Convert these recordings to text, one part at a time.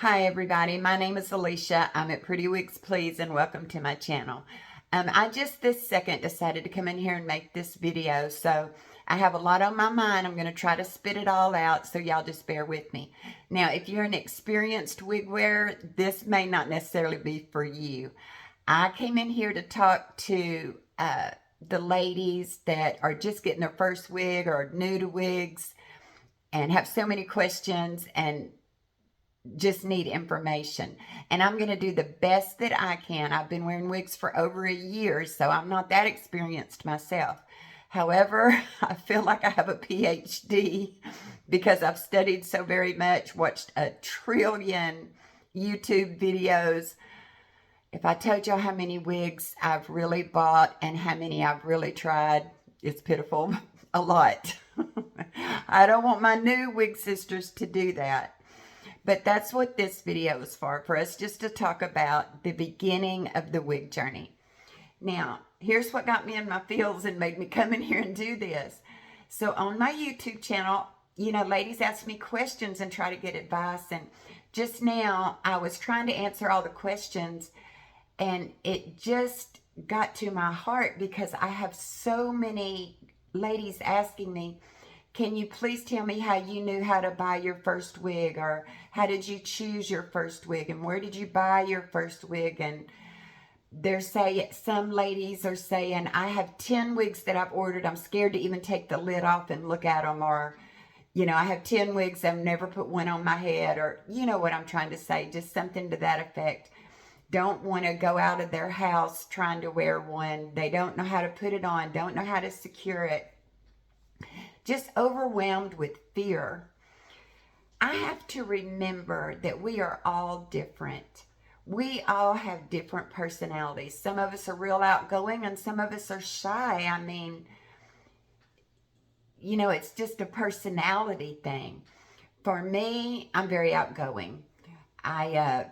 Hi everybody, my name is Alicia. I'm at Pretty Wigs Please and welcome to my channel. I just this second decided to come in here and make this video, so I have a lot on my mind. I'm going to try to spit it all out, so y'all just bear with me. Now, if you're an experienced wig wearer, this may not necessarily be for you. I came in here to talk to the ladies that are just getting their first wig or new to wigs and have so many questions and just need information. And I'm going to do the best that I can. I've been wearing wigs for over a year, so I'm not that experienced myself. However, I feel like I have a PhD because I've studied so very much, watched a trillion YouTube videos. If I told y'all how many wigs I've really bought and how many I've really tried, it's pitiful. A lot. I don't want my new wig sisters to do that. But that's what this video is for us just to talk about the beginning of the wig journey. Now, here's what got me in my feels and made me come in here and do this. So on my YouTube channel, you know, ladies ask me questions and try to get advice. And just now, I was trying to answer all the questions, and it just got to my heart because I have so many ladies asking me, can you please tell me how you knew how to buy your first wig, or how did you choose your first wig, and where did you buy your first wig? And they're saying, some ladies are saying, I have 10 wigs that I've ordered. I'm scared to even take the lid off and look at them. Or, you know, I have 10 wigs. I've never put one on my head. Or, you know what I'm trying to say, just something to that effect. Don't want to go out of their house trying to wear one. They don't know how to put it on, don't know how to secure it. Just overwhelmed with fear. I have to remember that we are all different. We all have different personalities. Some of us are real outgoing and some of us are shy. I mean, you know, it's just a personality thing. For me, I'm very outgoing. I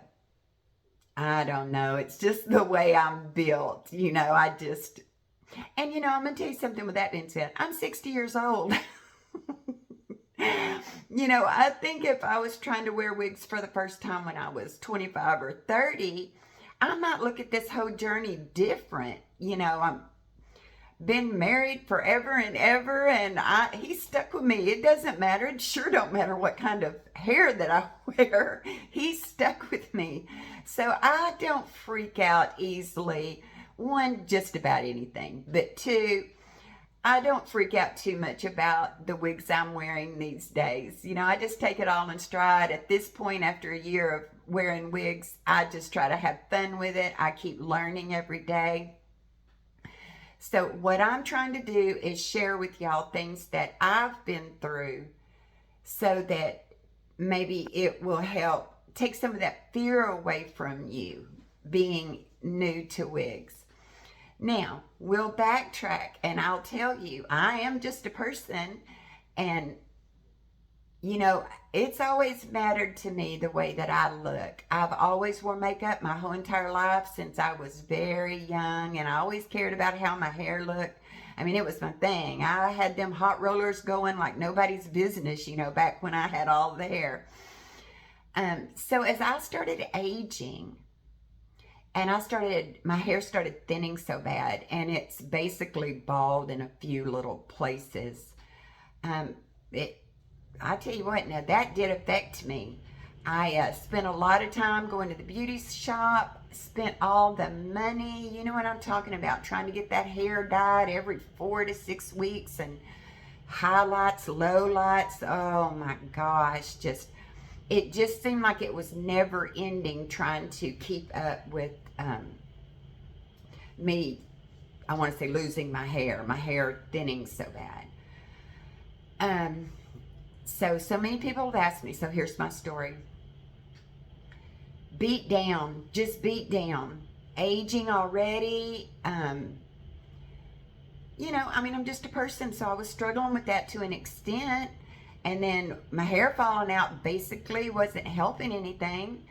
don't know. It's just the way I'm built. You know, and you know, I'm going to tell you something with that being said. I'm 60 years old. You know, I think if I was trying to wear wigs for the first time when I was 25 or 30, I might look at this whole journey different. You know, I'm been married forever and ever, and he's stuck with me. It doesn't matter. It sure don't matter what kind of hair that I wear. He's stuck with me. So I don't freak out easily. One, just about anything. But two, I don't freak out too much about the wigs I'm wearing these days. You know, I just take it all in stride. At this point, after a year of wearing wigs, I just try to have fun with it. I keep learning every day. So what I'm trying to do is share with y'all things that I've been through so that maybe it will help take some of that fear away from you being new to wigs. Now, we'll backtrack and I'll tell you, I am just a person, and you know, it's always mattered to me the way that I look. I've always worn makeup my whole entire life since I was very young, and I always cared about how my hair looked. I mean, it was my thing. I had them hot rollers going like nobody's business, you know, back when I had all the hair. So as I started aging, and my hair started thinning so bad, and it's basically bald in a few little places. I tell you what, now that did affect me. I spent a lot of time going to the beauty shop, spent all the money, you know what I'm talking about, trying to get that hair dyed every 4 to 6 weeks, and highlights, lowlights, oh my gosh, it just seemed like it was never ending trying to keep up with me, I want to say losing my hair thinning so bad. So many people have asked me, so here's my story. Beat down, just beat down. Aging already, you know, I mean, I'm just a person, so I was struggling with that to an extent. And then my hair falling out basically wasn't helping anything.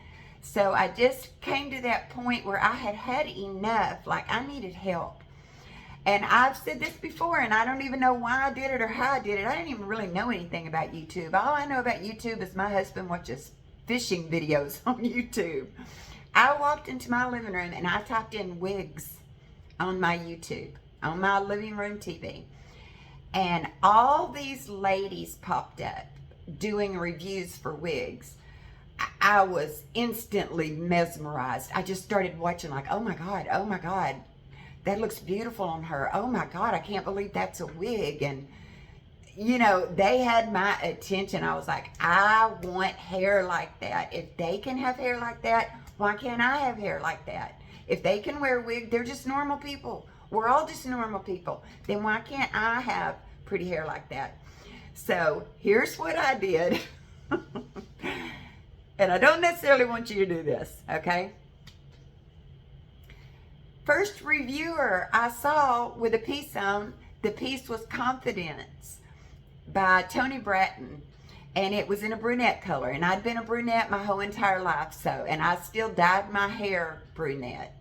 So I just came to that point where I had had enough, like I needed help. And I've said this before, and I don't even know why I did it or how I did it. I didn't even really know anything about YouTube. All I know about YouTube is my husband watches fishing videos on YouTube. I walked into my living room and I typed in wigs on my YouTube, on my living room TV. And all these ladies popped up doing reviews for wigs. I was instantly mesmerized. I just started watching like, oh my God, that looks beautiful on her. Oh my God, I can't believe that's a wig. And, you know, they had my attention. I was like, I want hair like that. If they can have hair like that, why can't I have hair like that? If they can wear a wig, they're just normal people. We're all just normal people. Then why can't I have pretty hair like that? So here's what I did. And I don't necessarily want you to do this, okay? First reviewer I saw with a piece on, the piece was Confidence by Tony Bratton. And it was in a brunette color. And I'd been a brunette my whole entire life, so. And I still dyed my hair brunette.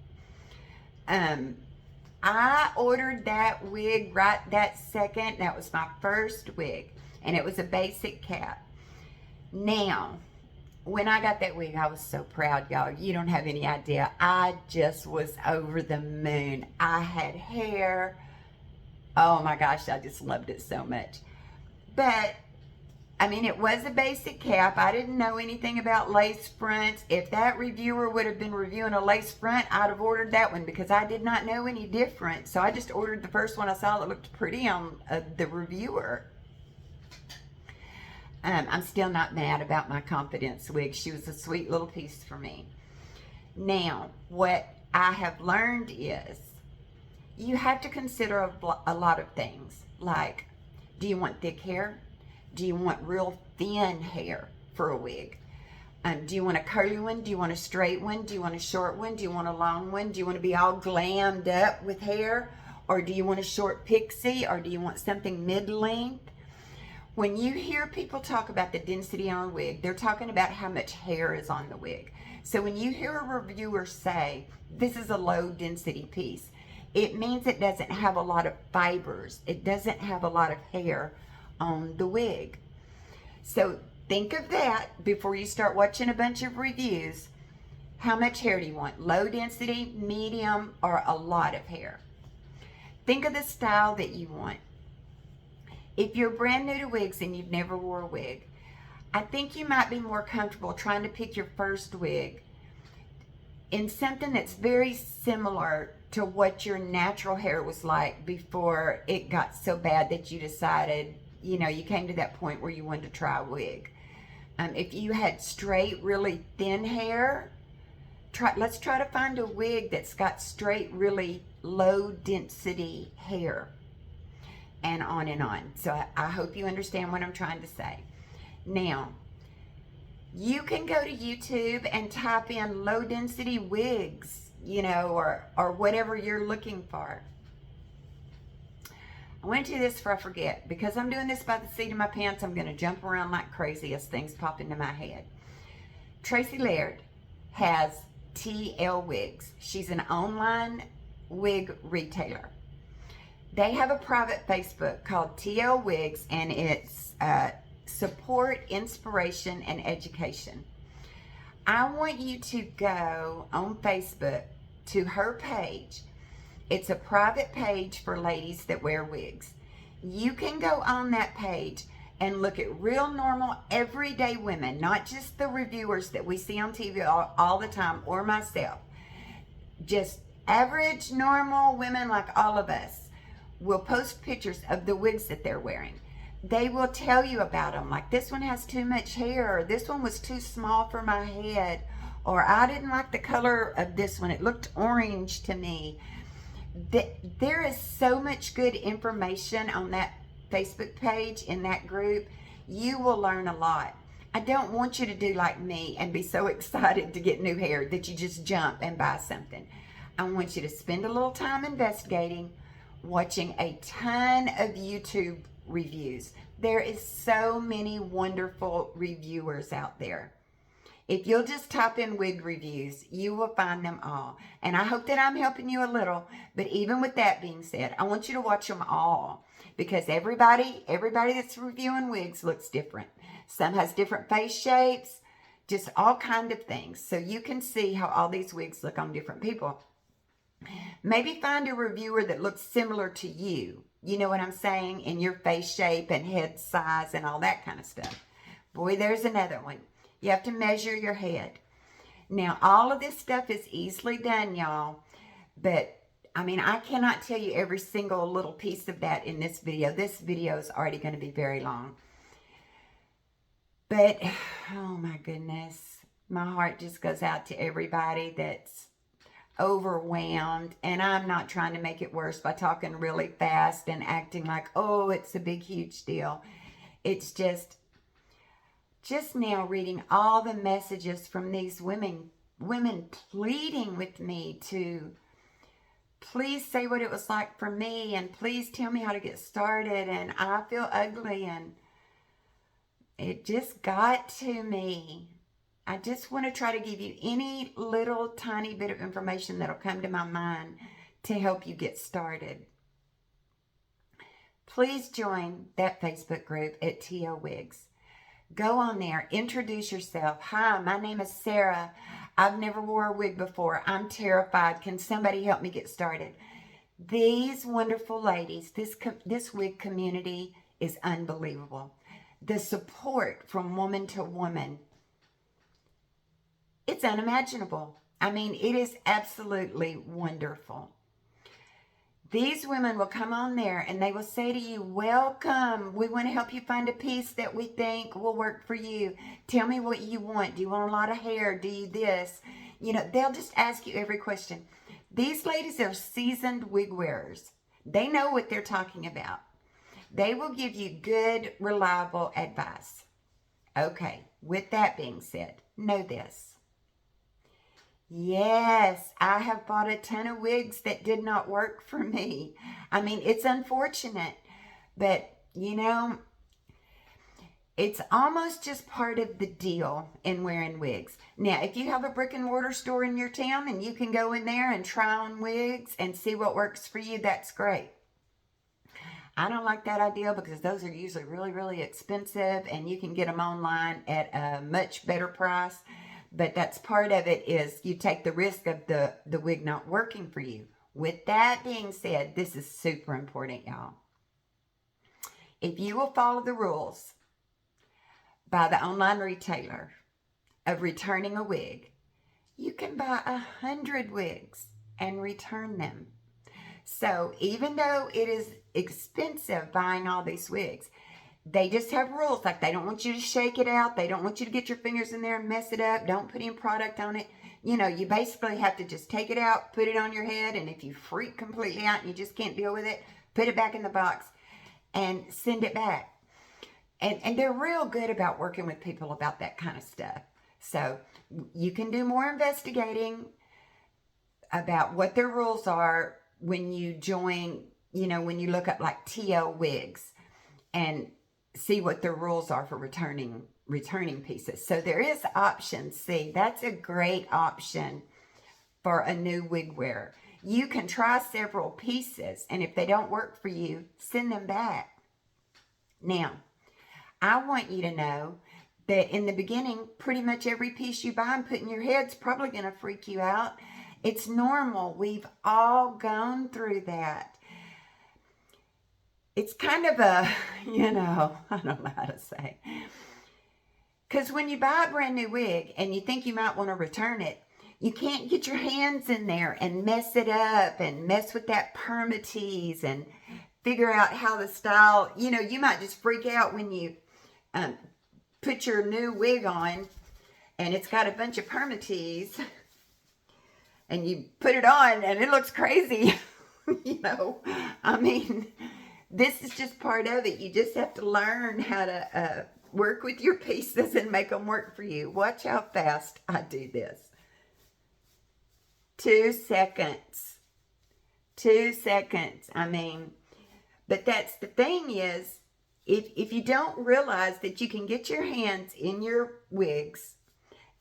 I ordered that wig right that second. That was my first wig. And it was a basic cap. Now, when I got that wig, I was so proud, y'all. You don't have any idea. I just was over the moon. I had hair. Oh my gosh, I just loved it so much. But, I mean, it was a basic cap. I didn't know anything about lace fronts. If that reviewer would have been reviewing a lace front, I'd have ordered that one because I did not know any different. So I just ordered the first one I saw that looked pretty on the reviewer. I'm still not mad about my Confidence wig. She was a sweet little piece for me. Now, what I have learned is you have to consider a lot of things. Like, do you want thick hair? Do you want real thin hair for a wig? Do you want a curly one? Do you want a straight one? Do you want a short one? Do you want a long one? Do you want to be all glammed up with hair? Or do you want a short pixie? Or do you want something mid-length? When you hear people talk about the density on a wig, they're talking about how much hair is on the wig. So when you hear a reviewer say, this is a low density piece, it means it doesn't have a lot of fibers. It doesn't have a lot of hair on the wig. So think of that before you start watching a bunch of reviews. How much hair do you want? Low density, medium, or a lot of hair? Think of the style that you want. If you're brand new to wigs and you've never wore a wig, I think you might be more comfortable trying to pick your first wig in something that's very similar to what your natural hair was like before it got so bad that you decided, you know, you came to that point where you wanted to try a wig. If you had straight, really thin hair, let's try to find a wig that's got straight, really low density hair. And on and on. So I hope you understand what I'm trying to say. Now, you can go to YouTube and type in low density wigs, you know, or whatever you're looking for. I want to do this before I forget. Because I'm doing this by the seat of my pants, I'm going to jump around like crazy as things pop into my head. Tracy Laird has TL Wigs. She's an online wig retailer. They have a private Facebook called TL Wigs, and it's support, inspiration, and education. I want you to go on Facebook to her page. It's a private page for ladies that wear wigs. You can go on that page and look at real normal, everyday women, not just the reviewers that we see on TV all the time, or myself. Just average, normal women like all of us will post pictures of the wigs that they're wearing. They will tell you about them, like this one has too much hair, or this one was too small for my head, or I didn't like the color of this one, it looked orange to me. There is so much good information on that Facebook page, in that group. You will learn a lot. I don't want you to do like me and be so excited to get new hair that you just jump and buy something. I want you to spend a little time investigating, watching a ton of YouTube reviews. There is so many wonderful reviewers out there. If you'll just type in wig reviews, you will find them all. And I hope that I'm helping you a little. But even with that being said, I want you to watch them all. Because everybody that's reviewing wigs looks different. Some has different face shapes. just all kind of things. So you can see how all these wigs look on different people. Maybe find a reviewer that looks similar to you. You know what I'm saying? In your face shape and head size and all that kind of stuff. Boy, there's another one. You have to measure your head. Now, all of this stuff is easily done, y'all. But, I mean, I cannot tell you every single little piece of that in this video. This video is already going to be very long. But, oh my goodness. My heart just goes out to everybody that's overwhelmed, and I'm not trying to make it worse by talking really fast and acting like, oh, it's a big huge deal. It's just now reading all the messages from these women pleading with me to please say what it was like for me, and please tell me how to get started, and I feel ugly, and it just got to me. I just want to try to give you any little tiny bit of information that'll come to my mind to help you get started. Please join that Facebook group at T.O. Wigs. Go on there, introduce yourself. Hi, my name is Sarah. I've never wore a wig before. I'm terrified. Can somebody help me get started? These wonderful ladies, this wig community is unbelievable. The support from woman to woman, it's unimaginable. I mean, it is absolutely wonderful. These women will come on there and they will say to you, welcome. We want to help you find a piece that we think will work for you. Tell me what you want. Do you want a lot of hair? Do you this? You know, they'll just ask you every question. These ladies are seasoned wig wearers. They know what they're talking about. They will give you good, reliable advice. Okay, with that being said, know this. Yes, I have bought a ton of wigs that did not work for me. I mean, it's unfortunate, but you know, it's almost just part of the deal in wearing wigs. Now, if you have a brick and mortar store in your town and you can go in there and try on wigs and see what works for you, that's great. I don't like that idea because those are usually really, really expensive, and you can get them online at a much better price. But that's part of it, is you take the risk of the wig not working for you. With that being said, this is super important, y'all. If you will follow the rules by the online retailer of returning a wig, you can buy 100 wigs and return them. So even though it is expensive buying all these wigs, they just have rules. Like, they don't want you to shake it out. They don't want you to get your fingers in there and mess it up. Don't put any product on it. You know, you basically have to just take it out, put it on your head, and if you freak completely out and you just can't deal with it, put it back in the box and send it back. And they're real good about working with people about that kind of stuff. So you can do more investigating about what their rules are when you join, you know, when you look up like T.O. Wigs and see what the rules are for returning pieces. So there is options. See, that's a great option for a new wig wearer. You can try several pieces, and if they don't work for you, send them back. Now, I want you to know that in the beginning, pretty much every piece you buy and put in your head's probably going to freak you out. It's normal. We've all gone through that. It's kind of a, you know, I don't know how to say. Because when you buy a brand new wig and you think you might want to return it, you can't get your hands in there and mess it up and mess with that permatease and figure out how the style, you know, you might just freak out when you put your new wig on and it's got a bunch of permatease and you put it on and it looks crazy. You know, I mean, this is just part of it. You just have to learn how to work with your pieces and make them work for you. Watch how fast I do this. 2 seconds. 2 seconds. I mean, but that's the thing is, if you don't realize that you can get your hands in your wigs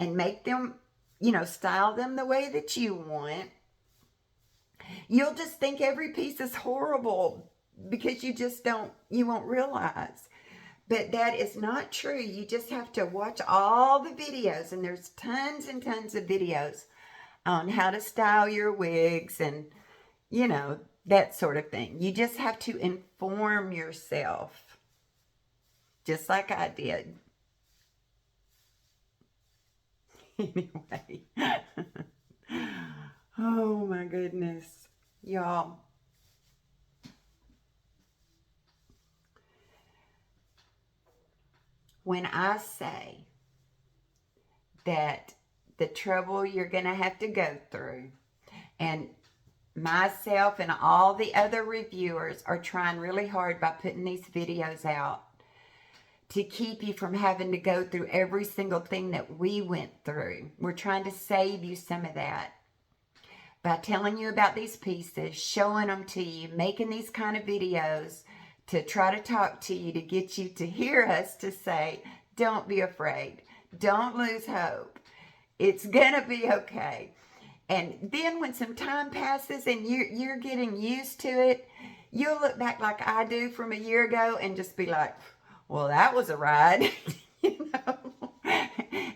and make them, you know, style them the way that you want, you'll just think every piece is horrible because you won't realize. But that is not true. You just have to watch all the videos, and there's tons and tons of videos on how to style your wigs and, you know, that sort of thing. You just have to inform yourself, just like I did. Anyway. Oh my goodness. Y'all. When I say that the trouble you're going to have to go through, and myself and all the other reviewers are trying really hard by putting these videos out to keep you from having to go through every single thing that we went through. We're trying to save you some of that by telling you about these pieces, showing them to you, making these kind of videos to try to talk to you, to get you to hear us, to say, don't be afraid. Don't lose hope. It's going to be okay. And then when some time passes and you're getting used to it, you'll look back like I do from a year ago and just be like, well, that was a ride, you know.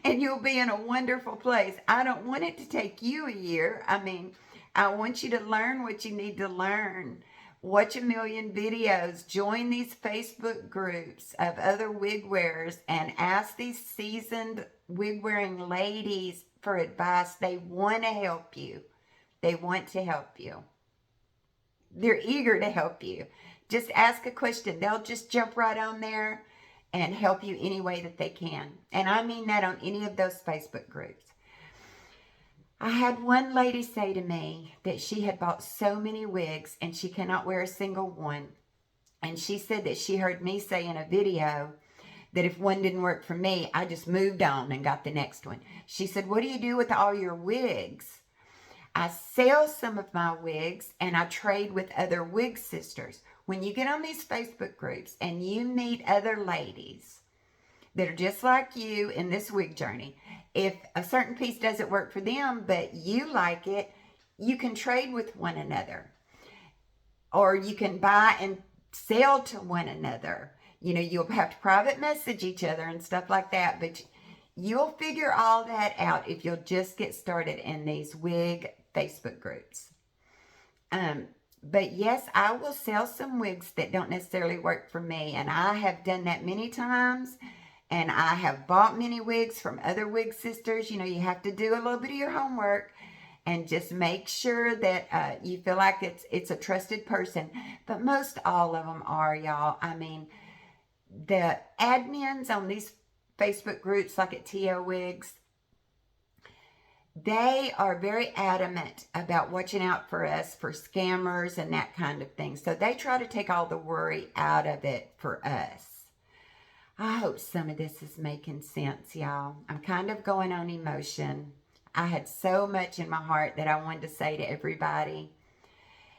And you'll be in a wonderful place. I don't want it to take you a year. I mean, I want you to learn what you need to learn. Watch a million videos. Join these Facebook groups of other wig wearers and ask these seasoned wig wearing ladies for advice. They want to help you. They want to help you. They're eager to help you. Just ask a question. They'll just jump right on there and help you any way that they can. And I mean that on any of those Facebook groups. I had one lady say to me that she had bought so many wigs and she cannot wear a single one. And she said that she heard me say in a video that if one didn't work for me, I just moved on and got the next one. She said, what do you do with all your wigs? I sell some of my wigs and I trade with other wig sisters. When you get on these Facebook groups and you meet other ladies that are just like you in this wig journey, if a certain piece doesn't work for them, but you like it, you can trade with one another. Or you can buy and sell to one another. You know, you'll have to private message each other and stuff like that, but you'll figure all that out if you'll just get started in these wig Facebook groups. But yes, I will sell some wigs that don't necessarily work for me, and I have done that many times, and I have bought many wigs from other wig sisters. You know, you have to do a little bit of your homework and just make sure that you feel like it's a trusted person. But most all of them are, y'all. I mean, the admins on these Facebook groups like at TO Wigs, they are very adamant about watching out for us, for scammers and that kind of thing. So they try to take all the worry out of it for us. I hope some of this is making sense, y'all. I'm kind of going on emotion. I had so much in my heart that I wanted to say to everybody.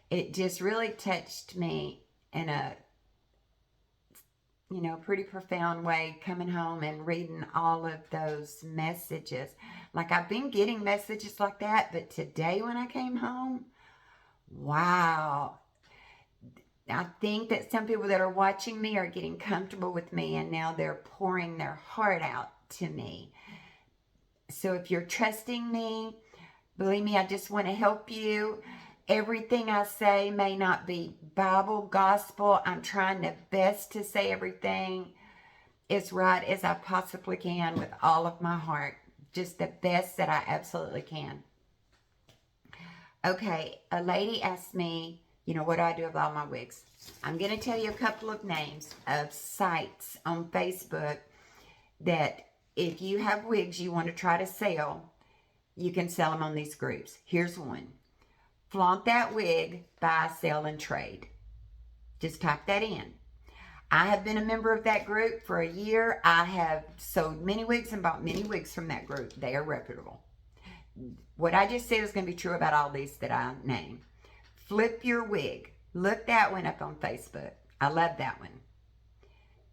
It just really touched me in a, you know, pretty profound way, coming home and reading all of those messages. Like, I've been getting messages like that, but today when I came home, wow. I think that some people that are watching me are getting comfortable with me, and now they're pouring their heart out to me. So if you're trusting me, believe me, I just want to help you. Everything I say may not be Bible, gospel. I'm trying the best to say everything as right as I possibly can with all of my heart. Just the best that I absolutely can. Okay, a lady asked me, you know, what do I do with all my wigs? I'm going to tell you a couple of names of sites on Facebook that if you have wigs you want to try to sell, you can sell them on these groups. Here's one. Flaunt That Wig, Buy, Sell, and Trade. Just type that in. I have been a member of that group for a year. I have sold many wigs and bought many wigs from that group. They are reputable. What I just said is going to be true about all these that I named. Flip Your Wig. Look that one up on Facebook. I love that one.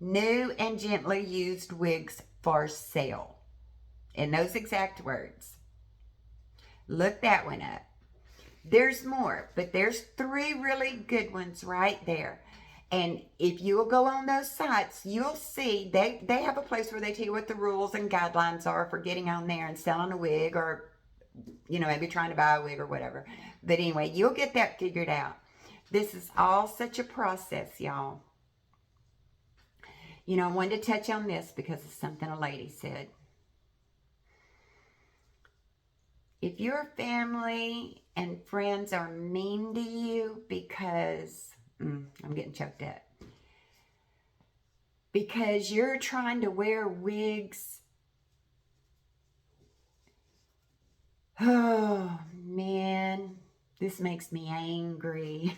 New and Gently Used Wigs for Sale. In those exact words. Look that one up. There's more, but there's 3 really good ones right there. And if you'll go on those sites, you'll see they have a place where they tell you what the rules and guidelines are for getting on there and selling a wig, or, maybe trying to buy a wig or whatever. But anyway, you'll get that figured out. This is all such a process, y'all. I wanted to touch on this because of something a lady said. If your family and friends are mean to you because, I'm getting choked up, because you're trying to wear wigs, oh man, this makes me angry.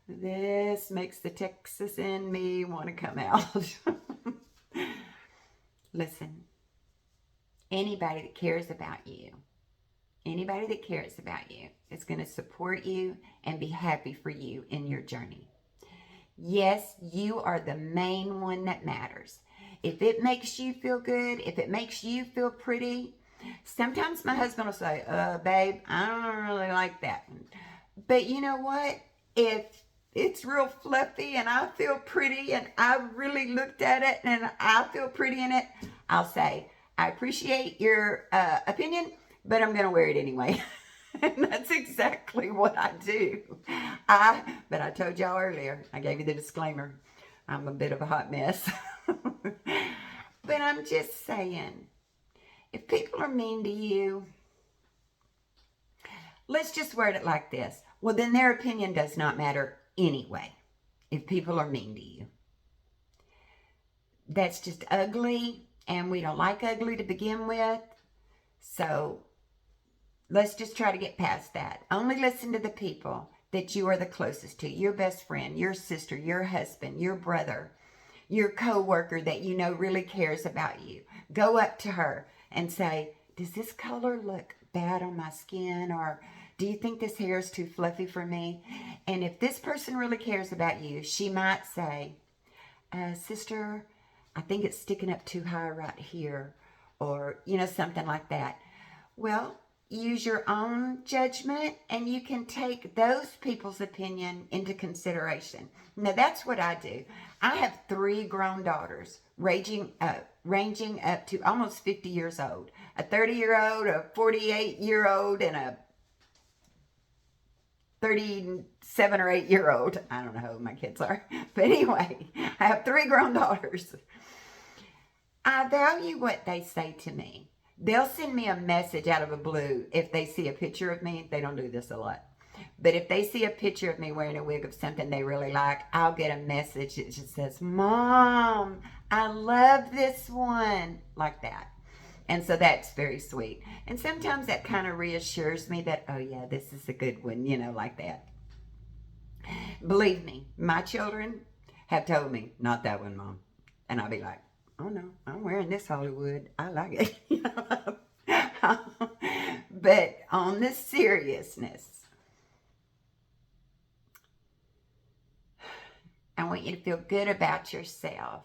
This makes the Texas in me want to come out. Listen, anybody that cares about you is going to support you and be happy for you in your journey. Yes, you are the main one that matters. If it makes you feel good, if it makes you feel pretty, sometimes my husband will say, babe, I don't really like that one. But you know what? If it's real fluffy and I feel pretty and I really looked at it and I feel pretty in it, I'll say, I appreciate your opinion, but I'm going to wear it anyway. And that's exactly what I do. But I told y'all earlier, I gave you the disclaimer, I'm a bit of a hot mess. But I'm just saying, if people are mean to you, let's just word it like this. Well, then their opinion does not matter anyway, if people are mean to you. That's just ugly, and we don't like ugly to begin with. So let's just try to get past that. Only listen to the people that you are the closest to. Your best friend, your sister, your husband, your brother, your co-worker that you know really cares about you. Go up to her and say, does this color look bad on my skin? Or do you think this hair is too fluffy for me? And if this person really cares about you, she might say, sister, I think it's sticking up too high right here. Or, something like that. Well, use your own judgment, and you can take those people's opinion into consideration. Now, that's what I do. I have 3 grown daughters, ranging up to almost 50 years old. A 30-year-old, a 48-year-old, and a 37 or 8-year-old. I don't know how old my kids are. But anyway, I have 3 grown daughters. I value what they say to me. They'll send me a message out of the blue if they see a picture of me. They don't do this a lot. But if they see a picture of me wearing a wig of something they really like, I'll get a message that just says, Mom, I love this one. Like that. And so that's very sweet. And sometimes that kind of reassures me that, oh yeah, this is a good one, like that. Believe me, my children have told me, not that one, Mom. And I'll be like, oh no, I'm wearing this Hollywood. I like it. But on the seriousness, I want you to feel good about yourself.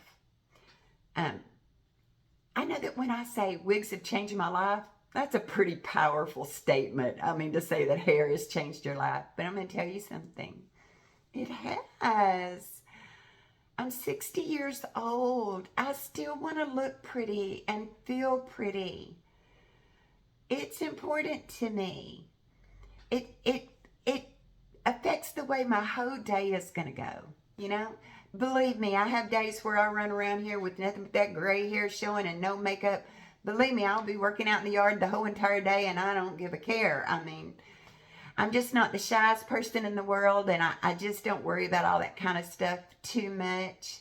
I know that when I say wigs have changed my life, that's a pretty powerful statement. I mean, to say that hair has changed your life. But I'm going to tell you something. It has. I'm 60 years old. I still want to look pretty and feel pretty. It's important to me. It affects the way my whole day is going to go, Believe me, I have days where I run around here with nothing but that gray hair showing and no makeup. Believe me, I'll be working out in the yard the whole entire day and I don't give a care. I mean, I'm just not the shyest person in the world, and I just don't worry about all that kind of stuff too much.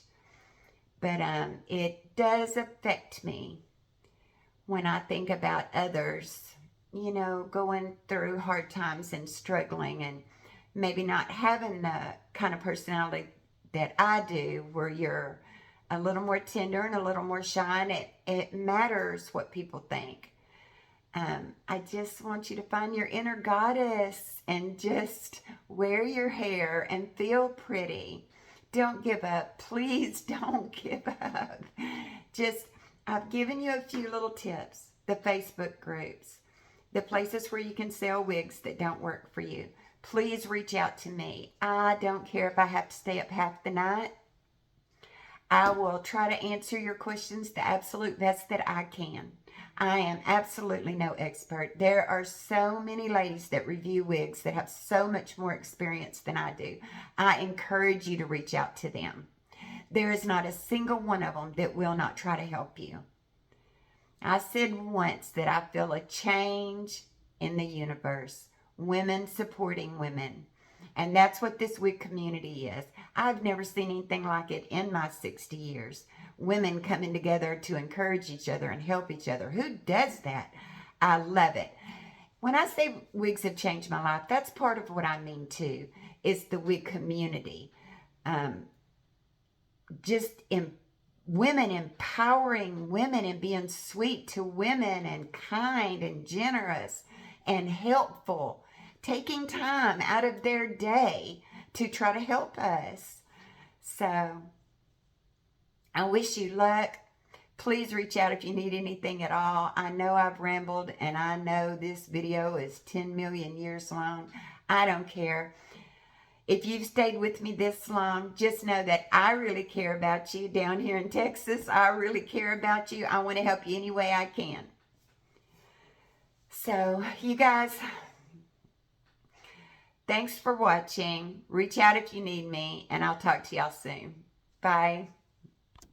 But it does affect me when I think about others, going through hard times and struggling and maybe not having the kind of personality that I do, where you're a little more tender and a little more shy, and it matters what people think. I just want you to find your inner goddess and just wear your hair and feel pretty. Don't give up. Please don't give up. I've given you a few little tips. The Facebook groups, the places where you can sell wigs that don't work for you. please reach out to me. I don't care if I have to stay up half the night. I will try to answer your questions the absolute best that I can. I am absolutely no expert. There are so many ladies that review wigs that have so much more experience than I do. I encourage you to reach out to them. There is not a single one of them that will not try to help you. I said once that I feel a change in the universe. Women supporting women. And that's what this wig community is. I've never seen anything like it in my 60 years. Women coming together to encourage each other and help each other. Who does that? I love it. When I say wigs have changed my life, that's part of what I mean too, is the wig community. Women empowering women and being sweet to women and kind and generous and helpful. Taking time out of their day to try to help us. So, I wish you luck. Please reach out if you need anything at all. I know I've rambled and I know this video is 10 million years long. I don't care. If you've stayed with me this long, just know that I really care about you down here in Texas. I really care about you. I want to help you any way I can. So, you guys, thanks for watching. Reach out if you need me, and I'll talk to y'all soon. Bye.